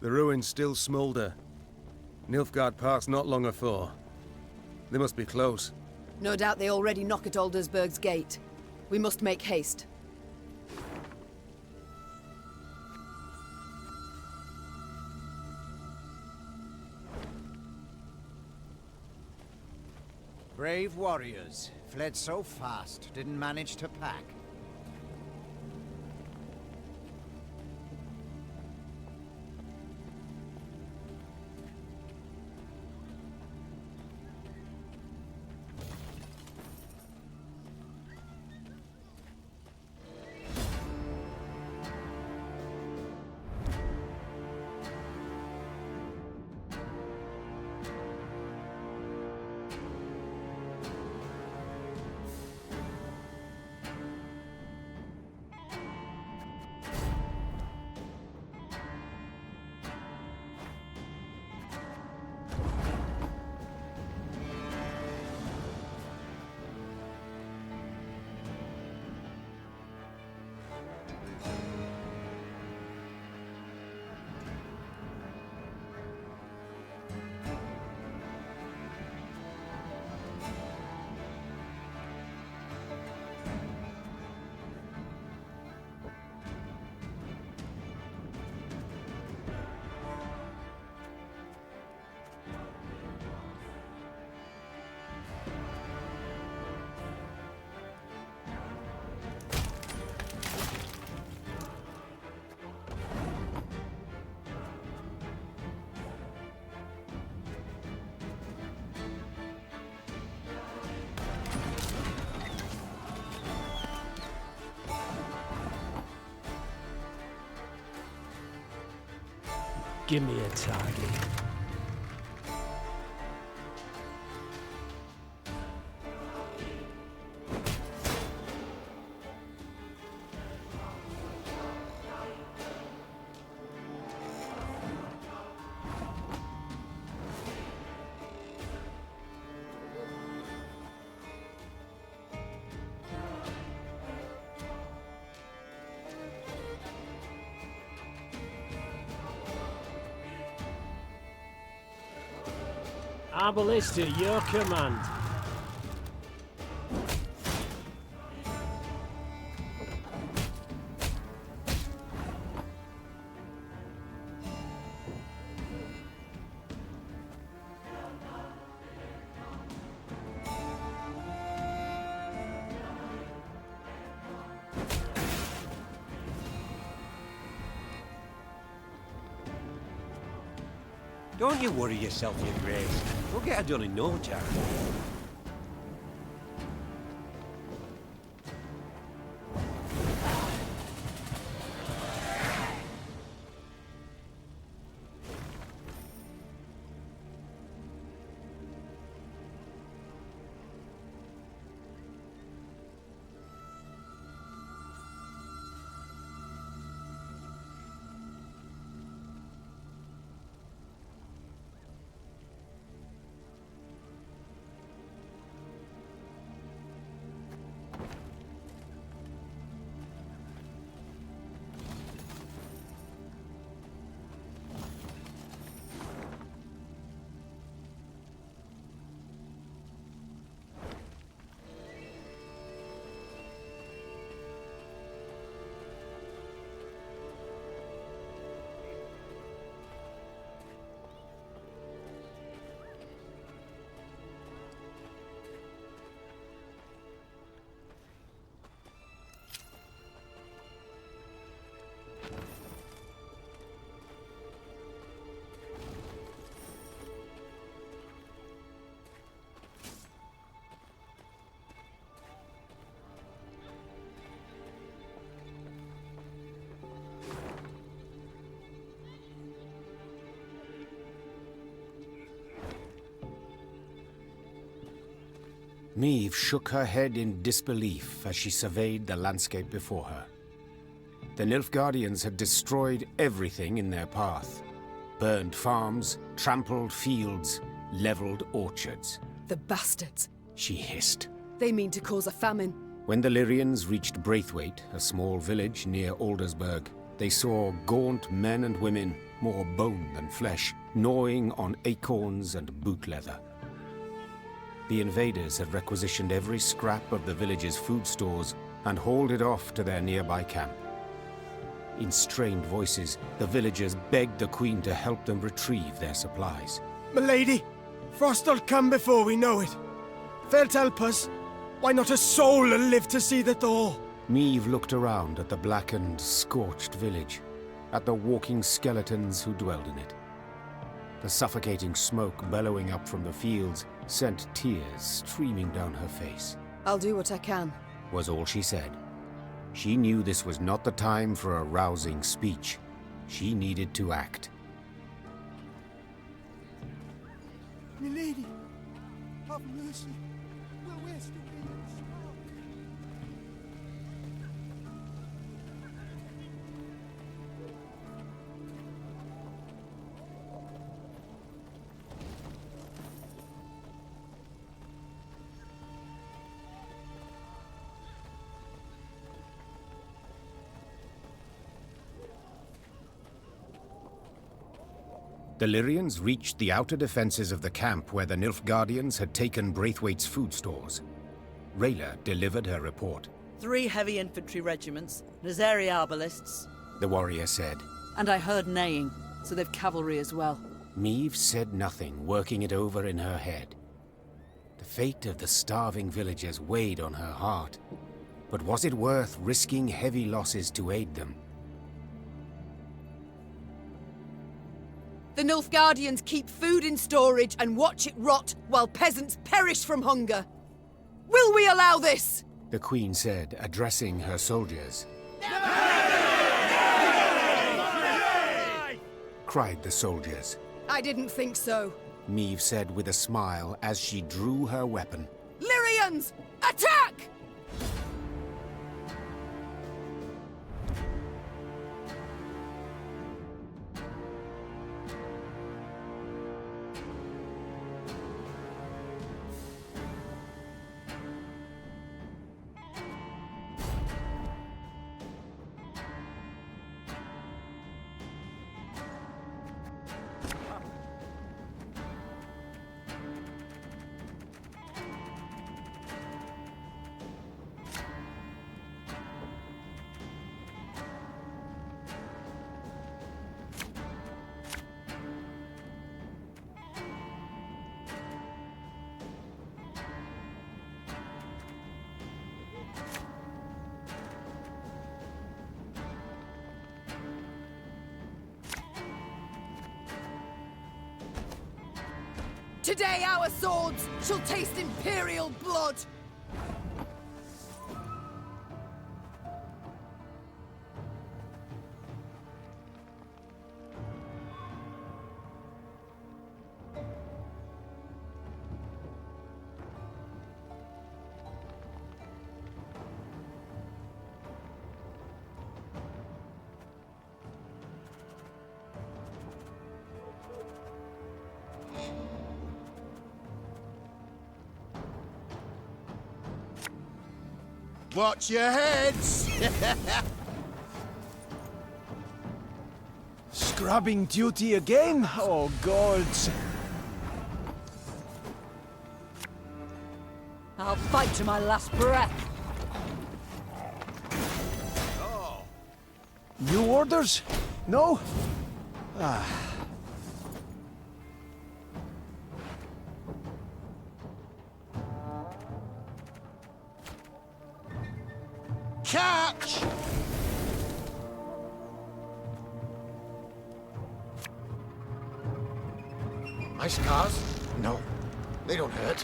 The ruins still smoulder. Nilfgaard passed not long afore. They must be close. No doubt they already knock at Aldersburg's gate. We must make haste. Brave warriors. Fled so fast, didn't manage to pack. Give me a target. Our ballista, your command. Don't you worry yourself, your grace. We'll get it done in no time. Meve shook her head in disbelief as she surveyed the landscape before her. The Nilfgaardians had destroyed everything in their path. Burned farms, trampled fields, leveled orchards. The bastards! She hissed. They mean to cause a famine. When the Lyrians reached Braithwaite, a small village near Aldersburg, They saw gaunt men and women, more bone than flesh, gnawing on acorns and boot leather. The invaders had requisitioned every scrap of the village's food stores and hauled it off to their nearby camp. In strained voices, the villagers begged the Queen to help them retrieve their supplies. Milady, Frost'll come before we know it. Fair't help us. Why not a soul will live to see the thaw? Meve looked around at the blackened, scorched village, at the walking skeletons who dwelled in it. The suffocating smoke bellowing up from the fields sent tears streaming down her face. I'll do what I can. Was all she said. She knew this was not the time for a rousing speech. She needed to act. Milady, have mercy. We'll waste away in smoke. The Lyrians reached the outer defenses of the camp where the Nilfgaardians had taken Braithwaite's food stores. Rayla delivered her report. 3 heavy infantry regiments, Nazari arbalists, The warrior said. and I heard neighing, so they've cavalry as well. Meve said nothing, working it over in her head. The fate of the starving villagers weighed on her heart. But was it worth risking heavy losses to aid them? The Nilfgaardians keep food in storage and watch it rot while peasants perish from hunger. Will we allow this? The Queen said, addressing her soldiers. Cried the soldiers. I didn't think so. Meve said with a smile as she drew her weapon. Lyrians, attack! Today our swords shall taste imperial blood! Watch your heads! Scrubbing duty again? Oh, gods. I'll fight to my last breath. New orders? No? Catch! My scars? No, they don't hurt.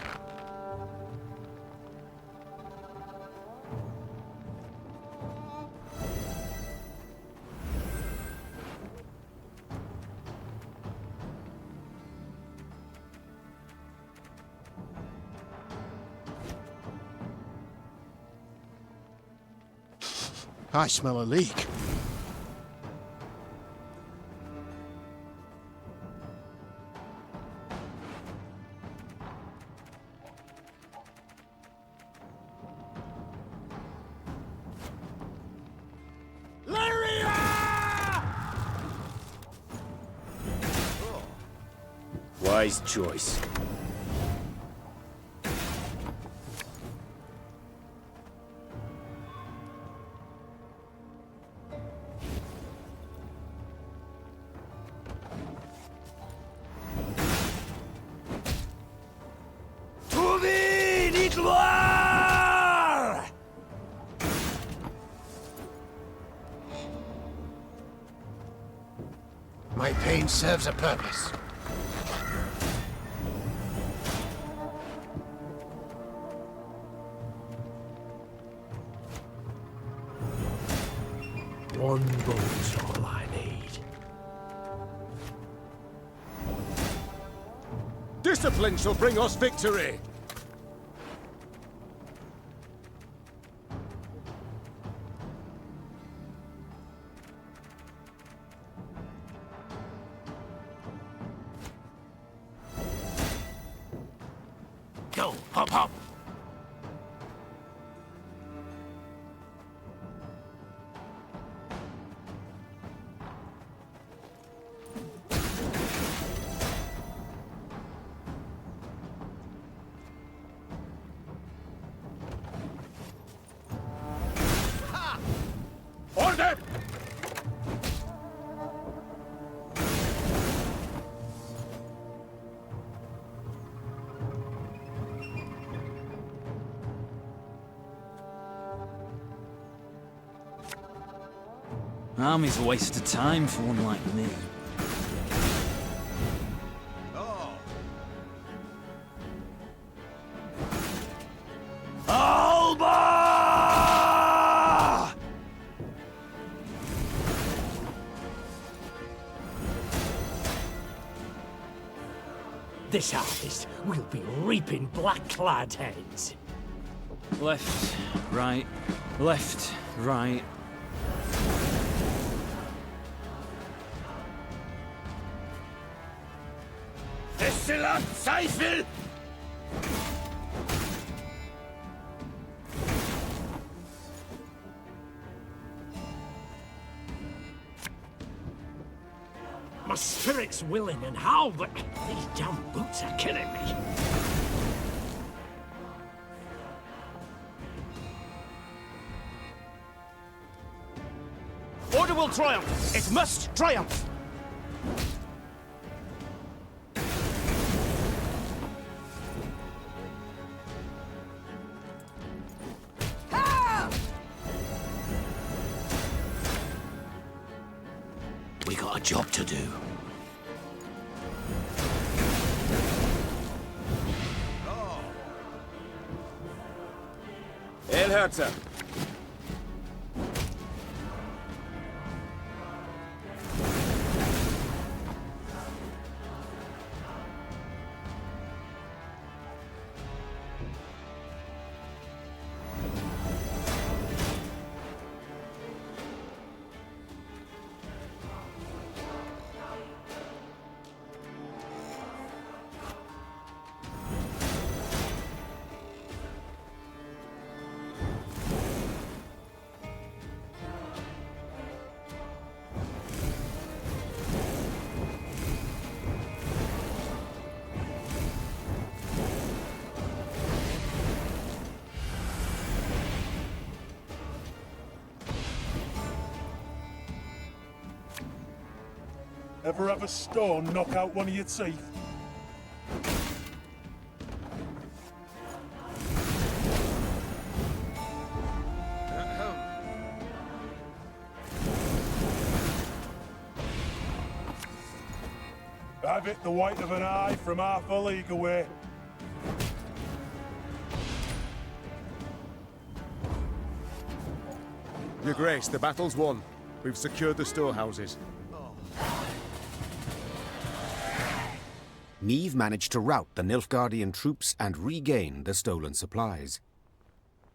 I smell a leak. wise choice. My pain serves a purpose. One bolt's all I need. Discipline shall bring us victory! Go, hop, hop. Order! Army's a waste of time for one like me. Alba! This harvest, we'll be reaping black-clad heads. Left, right, left, right. Exzellent Zweifel! My spirit's willing and how, but these damn boots are killing me. Order will triumph. It must triumph. We got a job to do. Elherzer! Ever have a stone knock out one of your teeth? I've hit the white of an eye from half a league away. Your Grace, the battle's won. We've secured the storehouses. Niamh managed to rout the Nilfgaardian troops and regain the stolen supplies.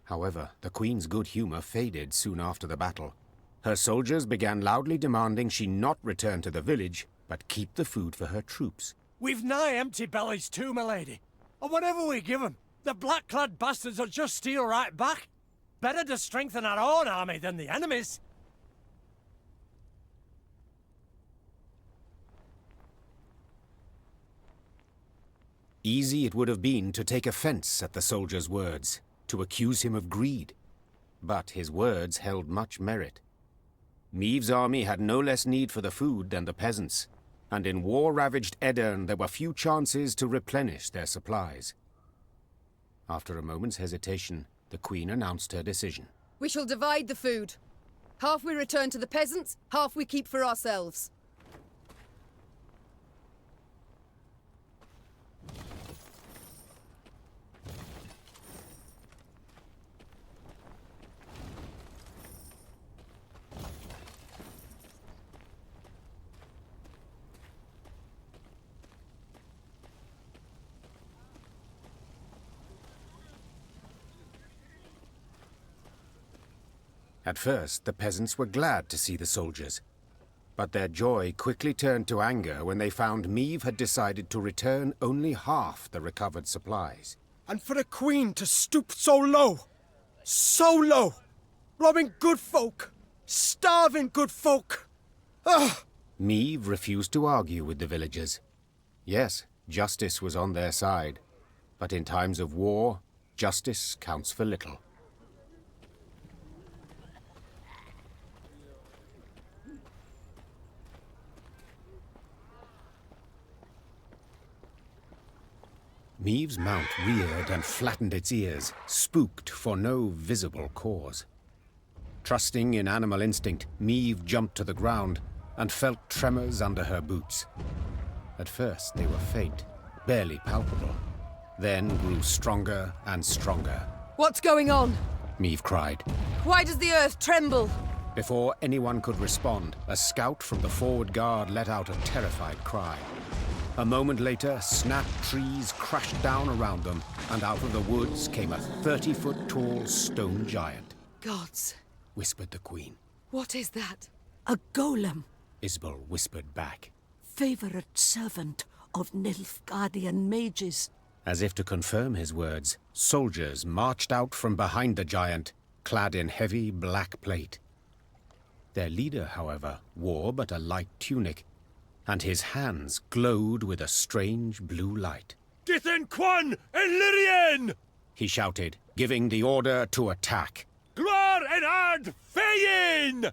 However, the Queen's good humor faded soon after the battle. Her soldiers began loudly demanding she not return to the village, but keep the food for her troops. We've nigh empty bellies too, my lady. And whatever we give them, the black-clad bastards will just steal right back. Better to strengthen our own army than the enemy's. Easy it would have been to take offense at the soldier's words, to accuse him of greed. But his words held much merit. Meave's army had no less need for the food than the peasants, and in war-ravaged Edirn there were few chances to replenish their supplies. After a moment's hesitation, the Queen announced her decision. We shall divide the food. Half we return to the peasants, half we keep for ourselves. At first, the peasants were glad to see the soldiers. But their joy quickly turned to anger when they found Meave had decided to return only half the recovered supplies. And for the Queen to stoop so low! So low! Robbing good folk! Starving good folk! Ugh! Meave refused to argue with the villagers. Yes, justice was on their side. But in times of war, justice counts for little. Meave's mount reared and flattened its ears, spooked for no visible cause. Trusting in animal instinct, Meave jumped to the ground and felt tremors under her boots. At first they were faint, barely palpable, then grew stronger and stronger. What's going on? Meave cried. Why does the earth tremble? Before anyone could respond, a scout from the forward guard let out a terrified cry. A moment later, snapped trees crashed down around them, and out of the woods came a 30-foot-tall stone giant. Gods, whispered the Queen. What is that? A golem, Isbel whispered back. Favorite servant of Nilfgaardian mages. As if to confirm his words, soldiers marched out from behind the giant, clad in heavy black plate. Their leader, however, wore but a light tunic, and his hands glowed with a strange blue light. Dithen Quan and Lyrien! He shouted, giving the order to attack. Gloire and Ard Feyin!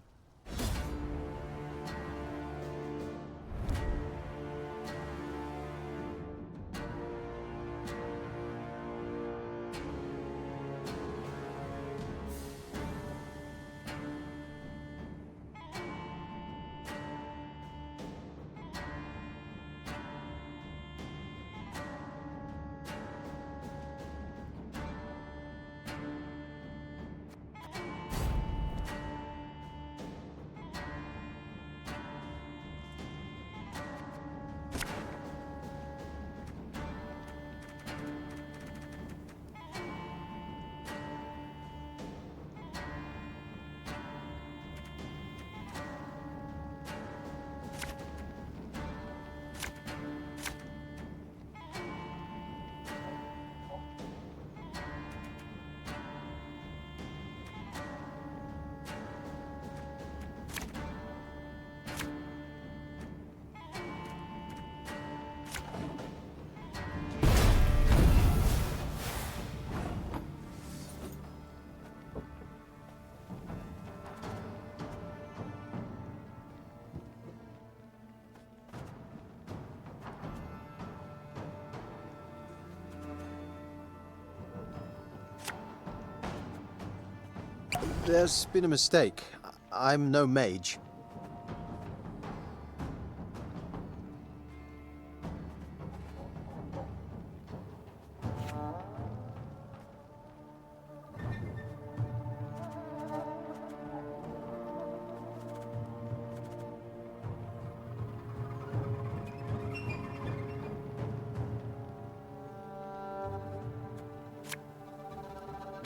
There's been a mistake. I'm no mage.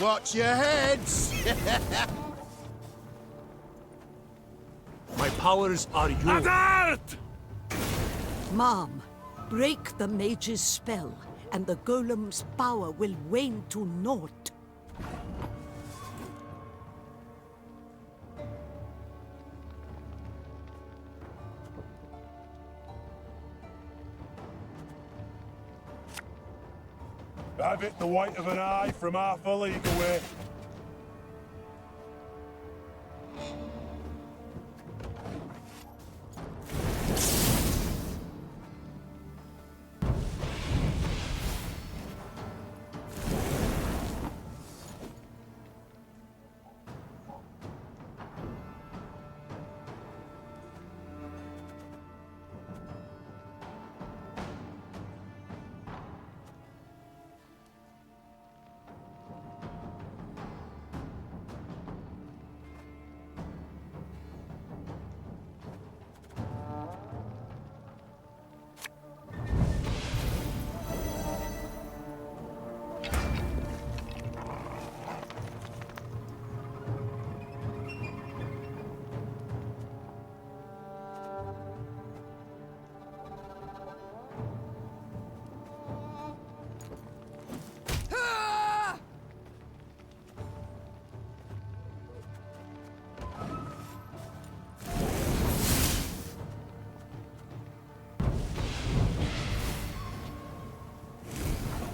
Watch your heads! My powers are yours. Mom, break the mage's spell, and the golem's power will wane to naught. Have it the white of an eye from half a league away.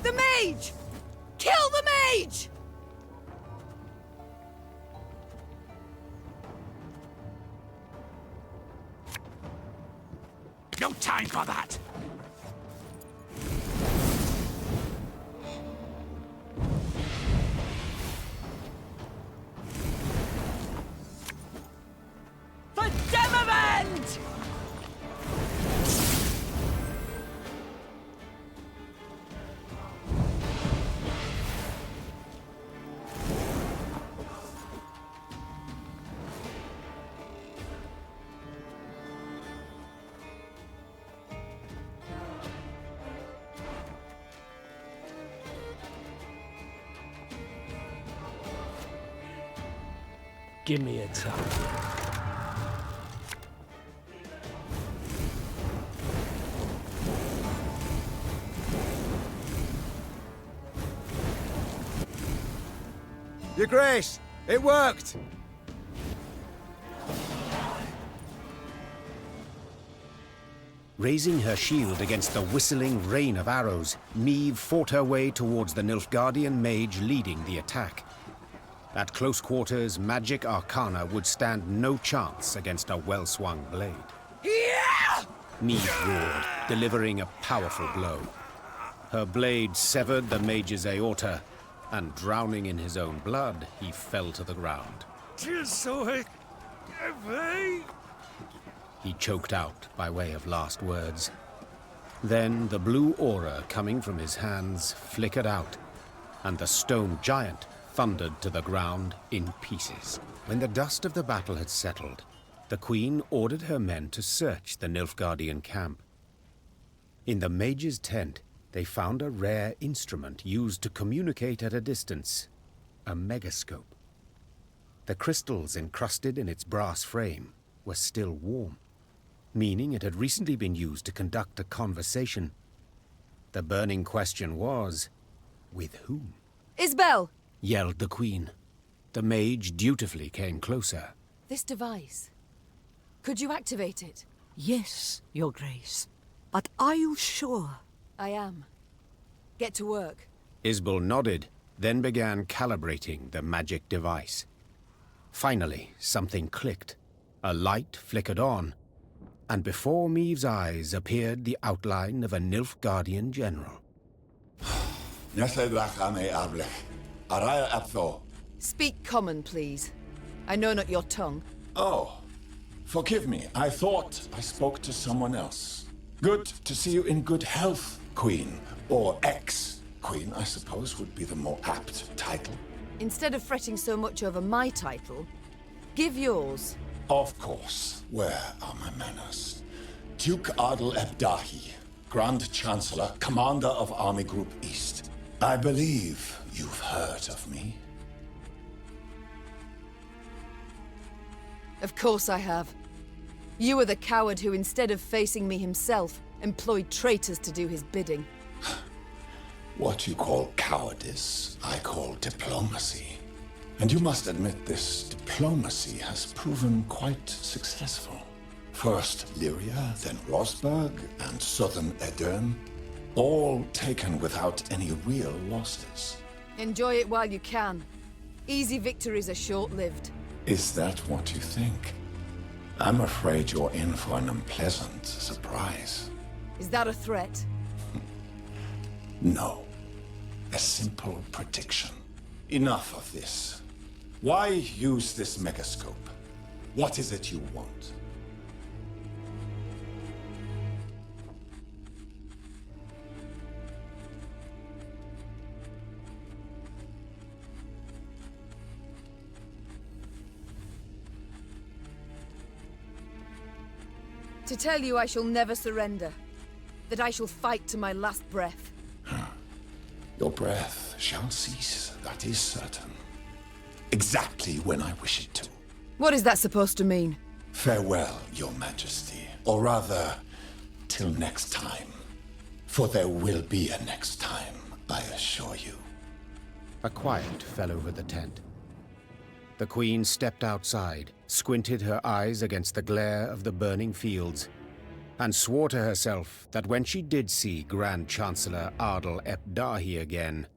The mage! Kill the mage! No time for that! For Demavend! Give me a tap. Your Grace, it worked! Raising her shield against the whistling rain of arrows, Meve fought her way towards the Nilfgaardian mage leading the attack. At close quarters, magic arcana would stand no chance against a well-swung blade. Meve roared, delivering a powerful blow. Her blade severed the mage's aorta, and drowning in his own blood, he fell to the ground. He choked out by way of last words. Then the blue aura coming from his hands flickered out, and the stone giant thundered to the ground in pieces. When the dust of the battle had settled, the Queen ordered her men to search the Nilfgaardian camp. In the mage's tent, they found a rare instrument used to communicate at a distance, a megascope. The crystals encrusted in its brass frame were still warm, meaning it had recently been used to conduct a conversation. The burning question was, with whom? Isbel! Yelled the Queen. The mage dutifully came closer. This device. Could you activate it? Yes, Your Grace. But are you sure? I am. Get to work. Isbel nodded, then began calibrating the magic device. Finally, something clicked. A light flickered on, and before Meve's eyes appeared the outline of a Nilfgaardian general. Speak common, please. I know not your tongue. Oh, forgive me. I thought I spoke to someone else. Good to see you in good health, Queen. Or ex-Queen, I suppose, would be the more apt title. Instead of fretting so much over my title, give yours. Of course. Where are my manners? Duke Adel Ebdahi, Grand Chancellor, Commander of Army Group East. I believe you've heard of me. Of course I have. You are the coward who, instead of facing me himself, employed traitors to do his bidding. What you call cowardice, I call diplomacy. And you must admit this diplomacy has proven quite successful. First Lyria, then Rosberg, and southern Edern. All taken without any real losses. Enjoy it while you can. Easy victories are short-lived. Is that what you think? I'm afraid you're in for an unpleasant surprise. Is that a threat? No. A simple prediction. Enough of this. Why use this megascope? What is it you want? To tell you I shall never surrender. That I shall fight to my last breath. Your breath shall cease, that is certain. Exactly when I wish it to. What is that supposed to mean? Farewell, Your Majesty. Or rather, till next time. For there will be a next time, I assure you. A quiet fell over the tent. The Queen stepped outside, squinted her eyes against the glare of the burning fields, and swore to herself that when she did see Grand Chancellor Ardal ep Dahi again,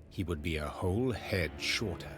he would be a whole head shorter.